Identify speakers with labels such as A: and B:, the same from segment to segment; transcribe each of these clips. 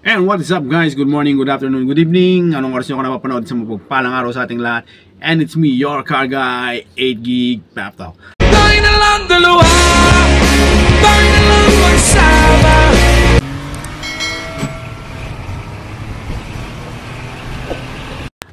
A: And what is up guys? Good morning, good afternoon, good evening. Anong oras nyo ako napapanood sa mapagpalang araw sa ating lahat? And it's me, your car guy, 8GB Pep Talk.
B: Tayo na lang dalawa, tayo na lang magsama.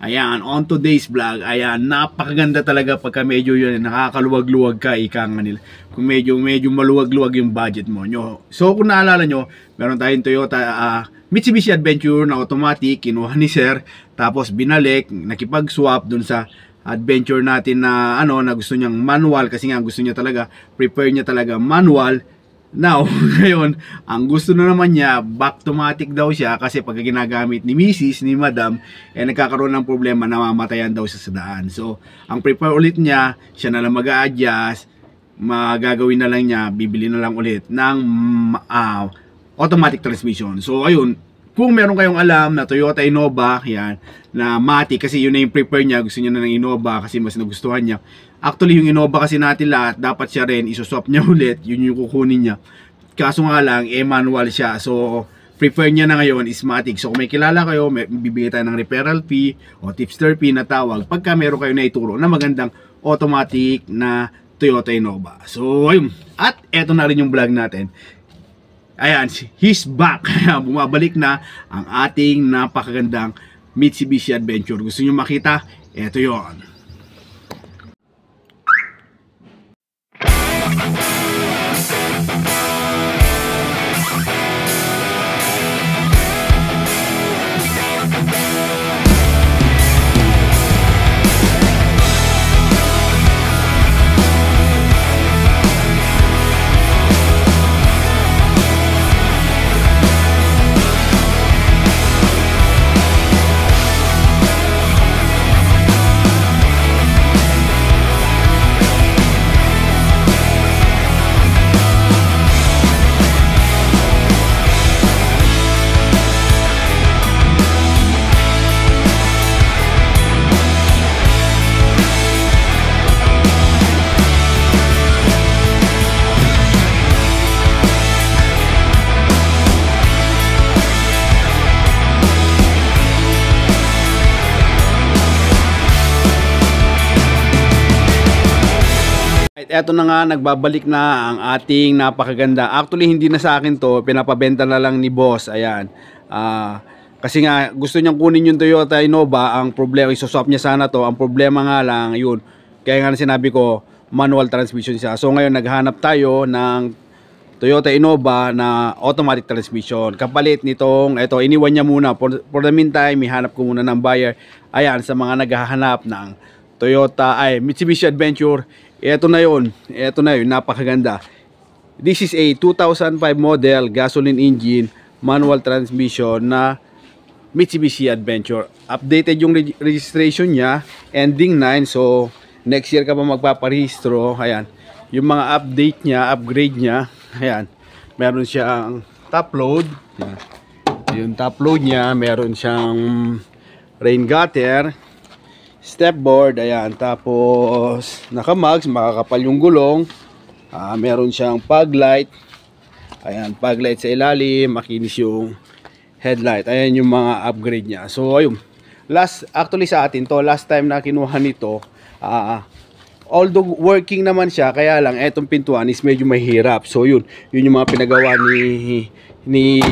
A: Ayan, on today's vlog, ayan, napakaganda talaga pagka medyo yun, nakakaluwag-luwag ka, ika nga nila. Kung medyo maluwag-luwag yung budget mo. So kung naalala nyo, meron tayong Toyota Mitsubishi Adventure na automatic, kinuha ni Sir, tapos binalik, nakipag-swap dun sa Adventure natin na na gusto niyang manual kasi nga gusto niya talaga, prepare niya talaga manual. Now, ngayon, ang gusto na naman niya, back-to-matic daw siya kasi pag ginagamit ni Mrs., ni Madam, nagkakaroon ng problema, namamatayan daw sa daan. So, ang prepare ulit niya, siya na lang mag-a-adjust, magagawin na lang niya, bibili na lang ulit ng automatic transmission. So, ayun, kung meron kayong alam na Toyota Innova, yan, na Matic, kasi yun na yung prepare niya, gusto niya na ng Innova kasi mas nagustuhan niya. Actually, yung Innova kasi natin lahat, dapat siya rin, isuswap niya ulit, yun yung kukunin niya. Kaso nga lang, manual siya. So, prepare niya na ngayon is Matic. So, kung may kilala kayo, bibigay tayo ng referral fee o tipster fee na tawag pagka meron kayo na ituro na magandang automatic na Toyota Innova. So, ayun. At eto na rin yung vlog natin. Ayan, he's back. Bumabalik na ang ating napakagandang Mitsubishi Adventure. Gusto nyo makita? Eto yon. Eto na nga, nagbabalik na ang ating napakaganda. Actually, hindi na sa akin to, pinapabenta na lang ni boss. Ayan. Kasi nga, gusto niyang kunin yung Toyota Innova. Ang problema, isuswap niya sana to. Ang problema nga lang, yun. Kaya nga sinabi ko, manual transmission siya. So ngayon, naghanap tayo ng Toyota Innova na automatic transmission. Kapalit nitong, eto, iniwan niya muna. For the meantime, ihanap ko muna ng buyer. Ayan, sa mga naghahanap ng Toyota, Mitsubishi Adventure. Ito na yun, napakaganda. This is a 2005 model gasoline engine manual transmission na Mitsubishi Adventure. Updated yung registration niya, ending 9, so next year ka pa magpaparehistro. Ayan, yung mga update niya, upgrade niya. Ayan, meron siyang top load. Ayan. Yung top load niya, meron siyang rain gutter, stepboard, ayan, tapos naka-mags, makakapal yung gulong. Meron siyang fog light. Ayan, fog light sa ilalim, makinis yung headlight. Ayan yung mga upgrade niya. So ayun, actually sa atin to, last time na kinuha nito, although working naman siya, kaya lang etong pintuan is medyo mahirap. So yun yung mga pinagawa ni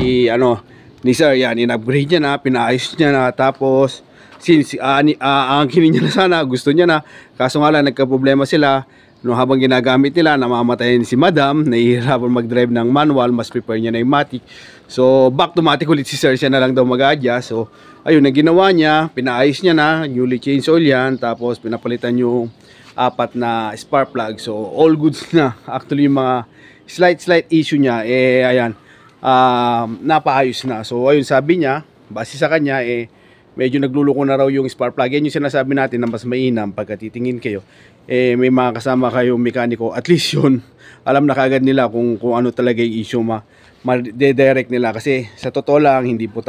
A: Sir. Yan, in-upgrade niya na, pinaayos niya na, tapos since aangkinin niya na sana, gusto niya na, kaso nga lang nagka-problema sila no, habang ginagamit nila, namamatayin si Madam, nahihirapan mag-drive ng manual, mas prepare niya na yung Matic. So back to Matic ulit si Sir, siya na lang daw mag-adjust. So ayun, na ginawa niya, pinaayos niya na, newly change oil yan, tapos pinapalitan yung 4 na spark plug. So all goods na. Actually yung mga slight issue niya, ayan, napaayos na. So ayun, sabi niya, base sa kanya, medyo nagluluko na raw yung spark plug. Yan yung sinasabi natin na mas mainam pagka titingin kayo, may mga kasama kayong mekaniko, at least yun, alam na kagad nila kung ano talaga yung issue, ma-direct nila. Kasi sa totoo lang, hindi po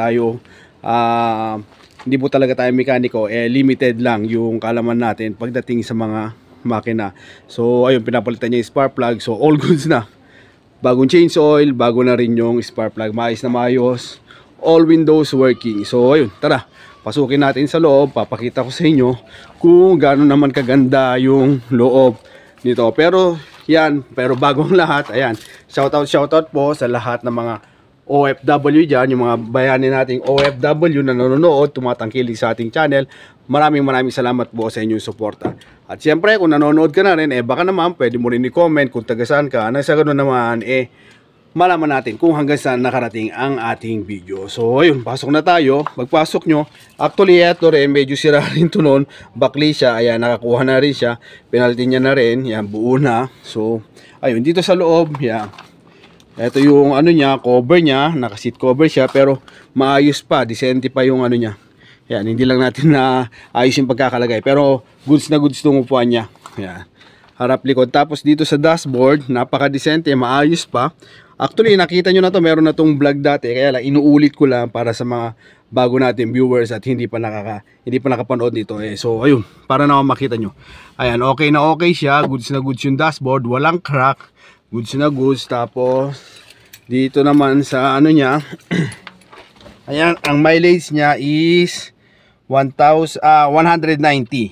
A: talaga tayo mekaniko, limited lang yung kaalaman natin pagdating sa mga makina. So ayun, pinapalitan niya yung spark plug, so all goods na. Bagong change oil, bago na rin yung spark plug, maayos na maayos. all windows working. So ayun, tara, pasukin natin sa loob. Papakita ko sa inyo kung gaano naman kaganda yung loob nito. Pero bago ang lahat, ayan, shoutout po sa lahat ng mga OFW dyan, yung mga bayani nating OFW na nanonood, tumatangkilik sa ating channel. Maraming salamat po sa inyong suporta. At siyempre, kung nanonood ka na rin, baka naman pwede mo rin i-comment kung taga saan ka. Nang sa ganun naman, malaman natin kung hanggang saan nakarating ang ating video. So ayun, pasok na tayo. Pagpasok nyo, actually ito rin, medyo sira rin to noon. Bakli siya, ayan, nakakuha na rin siya. Penalty niya na rin, yan, buo na. So ayun, dito sa loob, yan. Ito yung ano niya, cover niya, naka-seat cover siya, pero maayos pa, decente pa yung ano niya. Yan, hindi lang natin na ayos yung pagkakalagay, pero goods na goods itong upuan niya. Yan, harap likod. Tapos dito sa dashboard, napaka-decente, maayos pa. Actually, nakita nyo na to, meron na tong vlog dati, kaya lang inuulit ko lang para sa mga bago natin viewers at hindi pa nakapanood nito. So ayun, para naman makita nyo. Ayan, okay na okay siya, goods na goods yung dashboard, walang crack, goods na goods. Tapos dito naman sa ano niya, ayan, ang mileage niya is 190.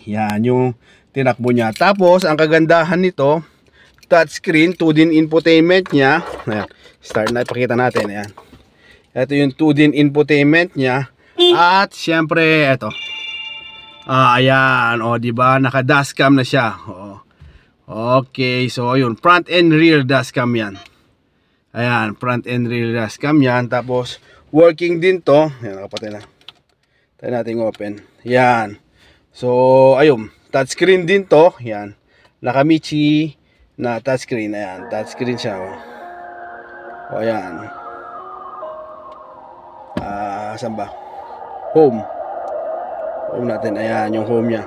A: Yan yung tinakbo niya. Tapos ang kagandahan nito, touchscreen, 2D infotainment niya. Ayan, start na, ipakita natin. Ayan, ito yung 2D infotainment niya. At syempre ito, ayan, diba, naka dashcam na siya. Okay, so ayun, front and rear dashcam yan. Ayan, front and rear dashcam yan. Tapos working din to. Ayan, nakapatay na, tayo natin open. Yan, so ayun, touchscreen din to. Yan, Nakamichi na touchscreen. Ayan, touchscreen siya. Ayan, saan ba? Home natin. Ayan yung home niya.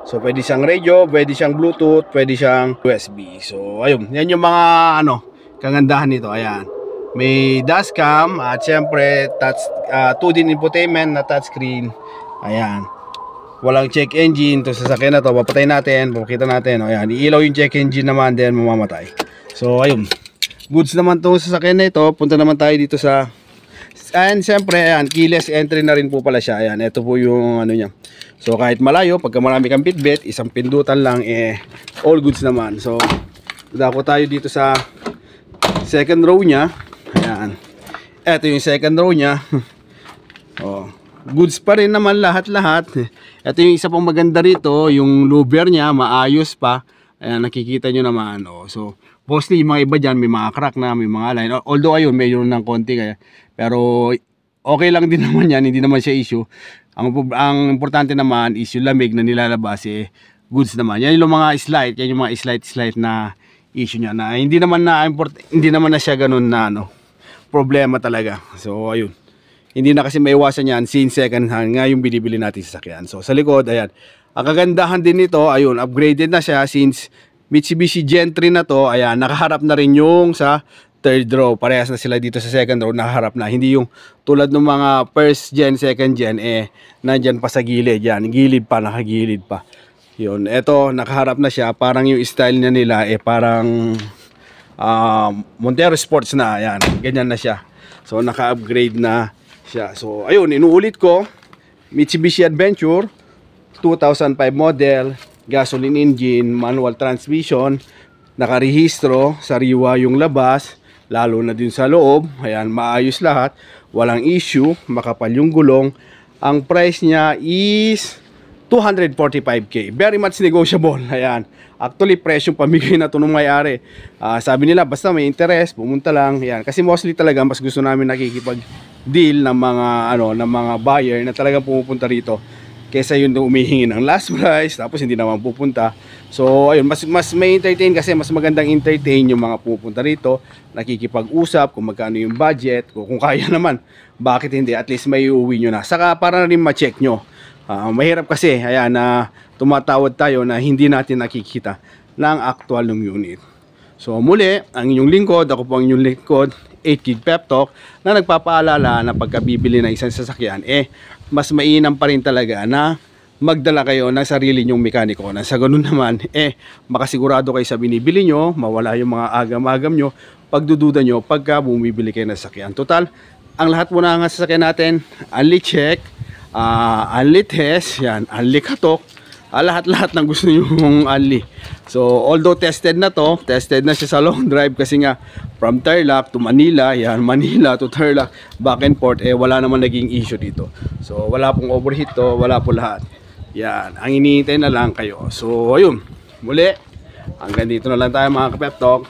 A: So pwede siyang radio, pwede siyang Bluetooth, pwede siyang USB. So ayun, yan yung mga kagandahan nito. Ayan, may dashcam at syempre 2D infotainment na touchscreen. Ayan, walang check engine to sa sasakyan na to. Papatay natin, pakita natin. Ayan, iilaw yung check engine naman, then mamamatay. So ayun, goods naman to sa sasakyan na ito. Punta naman tayo dito sa, and siyempre ayan, keyless entry na rin po pala siya. Ayan, ito po yung ano niya. So kahit malayo, pagka marami kang bitbit, isang pindutan lang, all goods naman. So dako tayo dito sa second row niya. Ayan, ito yung second row niya. Goods pa rin naman lahat-lahat. Ito yung isa pang maganda rito, yung louver niya, maayos pa. Ayan, nakikita nyo naman. So mostly yung mga iba dyan, may mga crack na, may mga line. Although ayun, mayroon ng konti kaya. Pero okay lang din naman yan, hindi naman siya issue. Ang importante naman is yung lamig na nilalabas, goods naman. Yan yung mga slide, yan yung mga slide na issue niya, na hindi naman na siya ganun na problema talaga. So ayun, hindi na kasi maiwasan yan since second hand nga yung binibili natin sa sasakyan. So sa likod, ayan, ang kagandahan din nito, ayun, upgraded na siya since Mitsubishi Gen 3 na to. Ayan, nakaharap na rin yung sa third row. Parehas na sila dito sa second row, nakaharap na. Hindi yung tulad ng mga first gen, second gen, nandyan pa sa gilid. Yan, gilid pa, nakagilid pa. Yun, eto, nakaharap na siya. Parang yung style na nila, parang Montero Sports na. Yan, ganyan na siya. So, naka-upgrade na siya. So, ayun, inuulit ko. Mitsubishi Adventure, 2005 model, gasoline engine, manual transmission, nakarehistro, sariwa yung labas, lalo na din sa loob. Ayan, maayos lahat, walang issue, makapal yung gulong. Ang price niya is 245k, very much negotiable. Ayan, actually presyo pamigay na to ng may-ari. Sabi nila basta may interest, pumunta lang. Ayan, kasi mostly talaga mas gusto namin nakikipag-deal ng mga buyer na talagang pumupunta rito, kesa yun humihingi ng last price tapos hindi naman pupunta. So ayun, mas may entertain, kasi mas magandang entertain yung mga pupunta rito, nakikipag-usap kung magkano yung budget, kung kaya naman, bakit hindi, at least may uuwi nyo na, saka para rin ma-check nyo. Mahirap kasi, ayan, na tumatawad tayo na hindi natin nakikita ng actual ng unit. So muli, ang inyong lingkod, ako po ang inyong lingkod, 8Gig Pep Talk, na nagpapaalala na pagkabibili ng isang sasakyan, mas mainam pa rin talaga na magdala kayo ng sarili nyong mekaniko, na sa ganun naman, makasigurado kayo sa binibili nyo, mawala yung mga agam-agam nyo, pagdududa nyo pagka bumibili kayo ng sasakyan. Total, ang lahat muna ng sasakyan natin, unli check, unli test, yan, unli katok, lahat-lahat ng gusto nyong unli. So although tested na to, tested na siya sa long drive kasi nga from Tarlac to Manila, yan, Manila to Tarlac, back and forth, wala naman naging issue dito. So wala pong overheat to, wala po lahat. Yan, ang iniintay na lang kayo. So ayun, muli, hanggang dito na lang tayo mga ka-pep talk.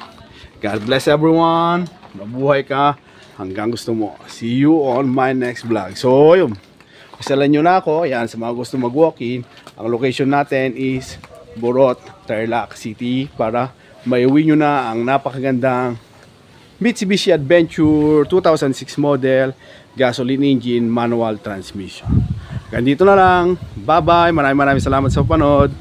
A: God bless everyone, mabuhay ka hanggang gusto mo. See you on my next vlog. So ayun, isalan nyo na ako, yan, sa mga gusto mag-walk-in. Ang location natin is Borot, Tarlac City, para maiuwi nyo na ang napakagandang Mitsubishi Adventure 2006 model, gasoline engine, manual transmission. Ganito na lang. Bye bye. Maraming salamat sa panood.